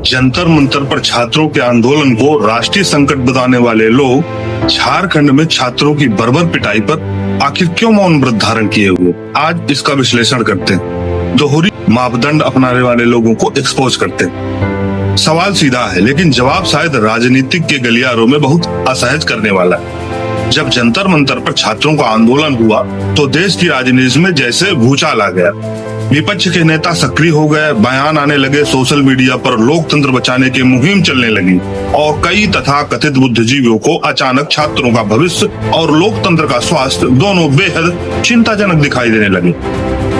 जंतर मंतर पर छात्रों के आंदोलन को राष्ट्रीय संकट बताने वाले लोग झारखंड में छात्रों की बर्बर पिटाई पर आखिर क्यों मौन व्रत धारण किए हुए, आज इसका विश्लेषण करते हैं। दोहरी मापदंड अपनाने वाले लोगों को एक्सपोज करते हैं। सवाल सीधा है, लेकिन जवाब शायद राजनीतिक के गलियारों में बहुत असहज करने वाला है। जब जंतर मंतर पर छात्रों का आंदोलन हुआ तो देश की राजनीति में जैसे भूचाल आ गया। विपक्ष के नेता सक्रिय हो गए, बयान आने लगे, सोशल मीडिया पर लोकतंत्र बचाने की मुहिम चलने लगी और कई तथा कथित बुद्धिजीवियों को अचानक छात्रों का भविष्य और लोकतंत्र का स्वास्थ्य दोनों बेहद चिंताजनक दिखाई देने लगे।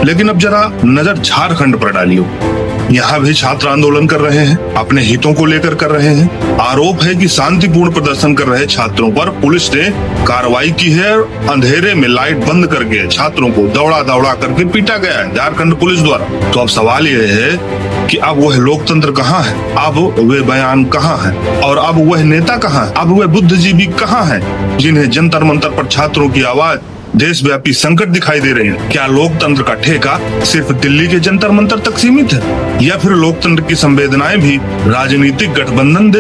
लेकिन अब जरा नजर झारखंड पर डालिए। यहाँ भी छात्र आंदोलन कर रहे हैं, अपने हितों को लेकर कर रहे हैं। आरोप है कि शांतिपूर्ण प्रदर्शन कर रहे छात्रों पर पुलिस ने कार्रवाई की है। अंधेरे में लाइट बंद करके छात्रों को दौड़ा दौड़ा करके पीटा गया है झारखंड पुलिस द्वारा। तो अब सवाल यह है कि अब वह लोकतंत्र कहाँ है, अब वे बयान कहाँ है और अब वह नेता कहाँ है, अब वह बुद्धिजीवी कहाँ है जिन्हें जंतर मंतर पर छात्रों की आवाज देशव्यापी संकट दिखाई दे रहे हैं। क्या लोकतंत्र का ठेका सिर्फ दिल्ली के जंतर मंतर तक सीमित है या फिर लोकतंत्र की संवेदनाएं भी राजनीतिक गठबंधन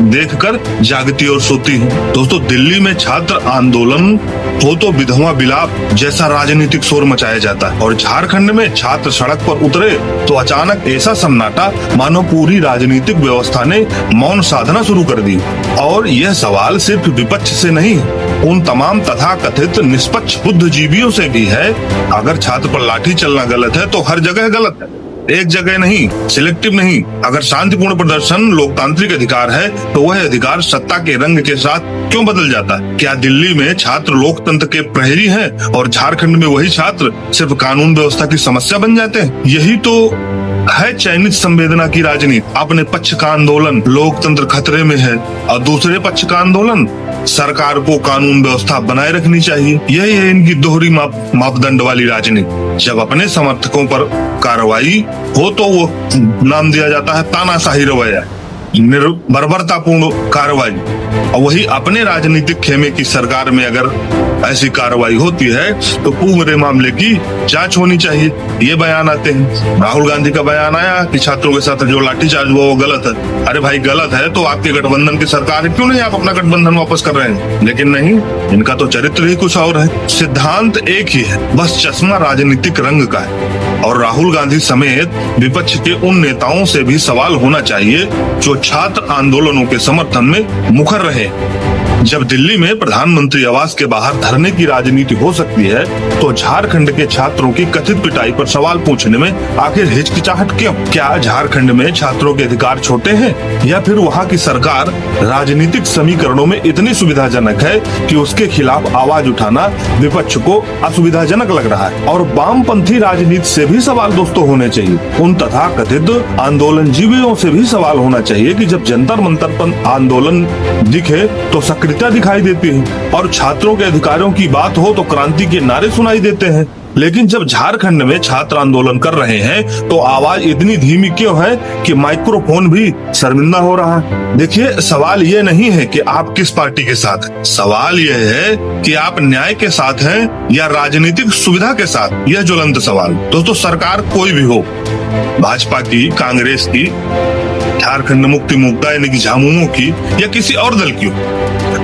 देखकर जागती और सोती हैं? दोस्तों, दिल्ली में छात्र आंदोलन हो तो विधवा विलाप जैसा राजनीतिक शोर मचाया जाता है और झारखंड में छात्र सड़क पर उतरे तो अचानक ऐसा सन्नाटा मानो पूरी राजनीतिक व्यवस्था ने मौन साधना शुरू कर दी। और यह सवाल सिर्फ विपक्ष से नहीं, उन तमाम तथाकथित निष्पक्ष बुद्धिजीवियों से भी है। अगर छात्र पर लाठी चलना गलत है तो हर जगह गलत है, एक जगह नहीं, सिलेक्टिव नहीं। अगर शांतिपूर्ण प्रदर्शन लोकतांत्रिक अधिकार है तो वह अधिकार सत्ता के रंग के साथ क्यों बदल जाता है? क्या दिल्ली में छात्र लोकतंत्र के प्रहरी हैं और झारखंड में वही छात्र सिर्फ कानून व्यवस्था की समस्या बन जाते हैं? यही तो है चयनित संवेदना की राजनीति। अपने पक्ष का आंदोलन लोकतंत्र खतरे में है और दूसरे पक्ष का आंदोलन सरकार को कानून व्यवस्था बनाए रखनी चाहिए। यही है इनकी दोहरी मापदंड वाली राजनीति। जब अपने समर्थकों पर कार्रवाई हो तो वो नाम दिया जाता है तानाशाही रवैया, बर्बरतापूर्ण कार्रवाई। और वही अपने राजनीतिक खेमे की सरकार में अगर ऐसी कार्रवाई होती है तो पूरे मामले की जांच होनी चाहिए। ये बयान आते हैं, राहुल गांधी का बयान आया कि छात्रों के साथ जो लाठीचार्ज हुआ वो गलत है। अरे भाई, गलत है तो आपके गठबंधन की सरकार है, क्यों नहीं आप अपना गठबंधन वापस कर रहे हैं? लेकिन नहीं, इनका तो चरित्र ही कुछ और है। सिद्धांत एक ही है, बस चश्मा राजनीतिक रंग का है। और राहुल गांधी समेत विपक्ष के उन नेताओं से भी सवाल होना चाहिए जो छात्र आंदोलनों के समर्थन में मुखर रहे। जब दिल्ली में प्रधानमंत्री आवास के बाहर धरने की राजनीति हो सकती है तो झारखंड के छात्रों की कथित पिटाई पर सवाल पूछने में आखिर हिचकिचाहट क्यों? क्या झारखंड में छात्रों के अधिकार छोटे हैं या फिर वहाँ की सरकार राजनीतिक समीकरणों में इतनी सुविधाजनक है कि उसके खिलाफ आवाज उठाना विपक्ष को असुविधाजनक लग रहा है? और वामपंथी राजनीति से भी सवाल दोस्तों होने चाहिए। उन तथाकथित आंदोलन जीवियों से भी सवाल होना चाहिए कि जब जंतर मंतर पर आंदोलन दिखे तो सक्रियता दिखाई देती है और छात्रों के अधिकारों की बात हो तो क्रांति के नारे सुनाई देते हैं। लेकिन जब झारखंड में छात्र आंदोलन कर रहे हैं तो आवाज इतनी धीमी क्यों है कि माइक्रोफोन भी शर्मिंदा हो रहा है? देखिए, सवाल ये नहीं है कि आप किस पार्टी के साथ हैं, सवाल यह है कि आप न्याय के साथ हैं या राजनीतिक सुविधा के साथ। यह ज्वलंत सवाल। दोस्तों, सरकार कोई भी हो, भाजपा की, कांग्रेस की, झारखंड मुक्ति मोर्चा यानी कि झामुमो की या किसी और दल की हो,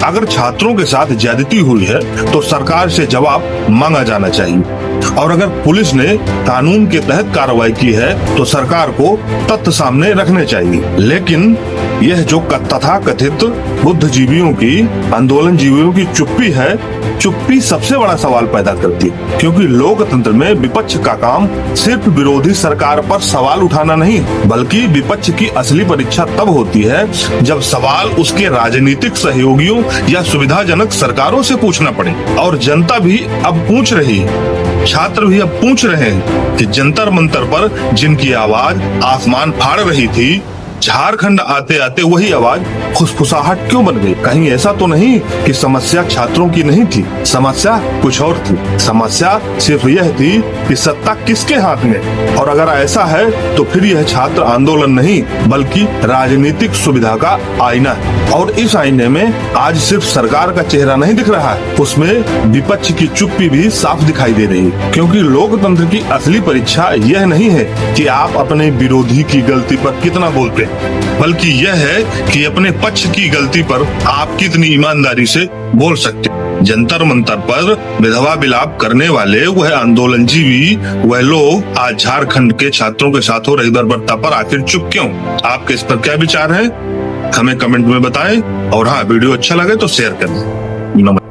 अगर छात्रों के साथ ज्यादती हुई है तो सरकार से जवाब मांगा जाना चाहिए। और अगर पुलिस ने कानून के तहत कार्रवाई की है तो सरकार को तथ्य सामने रखने चाहिए। लेकिन यह जो तथाकथित बुद्धिजीवियों की, आंदोलन जीवियों की चुप्पी है, चुप्पी सबसे बड़ा सवाल पैदा करती है। क्योंकि लोकतंत्र में विपक्ष का काम सिर्फ विरोधी सरकार पर सवाल उठाना नहीं, बल्कि विपक्ष की असली परीक्षा तब होती है जब सवाल उसके राजनीतिक सहयोगियों या सुविधाजनक सरकारों से पूछना पड़े। और जनता भी अब पूछ रही है, छात्र भी अब पूछ रहे हैं कि जंतर मंतर पर जिनकी आवाज आसमान फाड़ रही थी, झारखंड आते आते वही आवाज फुसफुसाहट क्यों बन गई? कहीं ऐसा तो नहीं कि समस्या छात्रों की नहीं थी, समस्या कुछ और थी। समस्या सिर्फ यह थी कि सत्ता किसके हाथ में। और अगर ऐसा है तो फिर यह छात्र आंदोलन नहीं बल्कि राजनीतिक सुविधा का आईना है। और इस आईने में आज सिर्फ सरकार का चेहरा नहीं दिख रहा है, उसमें विपक्ष की चुप्पी भी साफ दिखाई दे रही है। क्योंकि लोकतंत्र की असली परीक्षा यह नहीं है कि आप अपने विरोधी की गलती पर कितना बोलते हैं, बल्कि यह है कि अपने पक्ष की गलती पर आप कितनी ईमानदारी से बोल सकते हैं। जंतर मंतर पर विधवा विलाप करने वाले वह आंदोलनजीवी वह लोग आज झारखंड के छात्रों के साथ हो रही बर्बरता पर आखिर चुप क्यों? आपके इस पर क्या विचार है? हमें कमेंट में बताएं और हाँ, वीडियो अच्छा लगे तो शेयर करें। नमस्कार।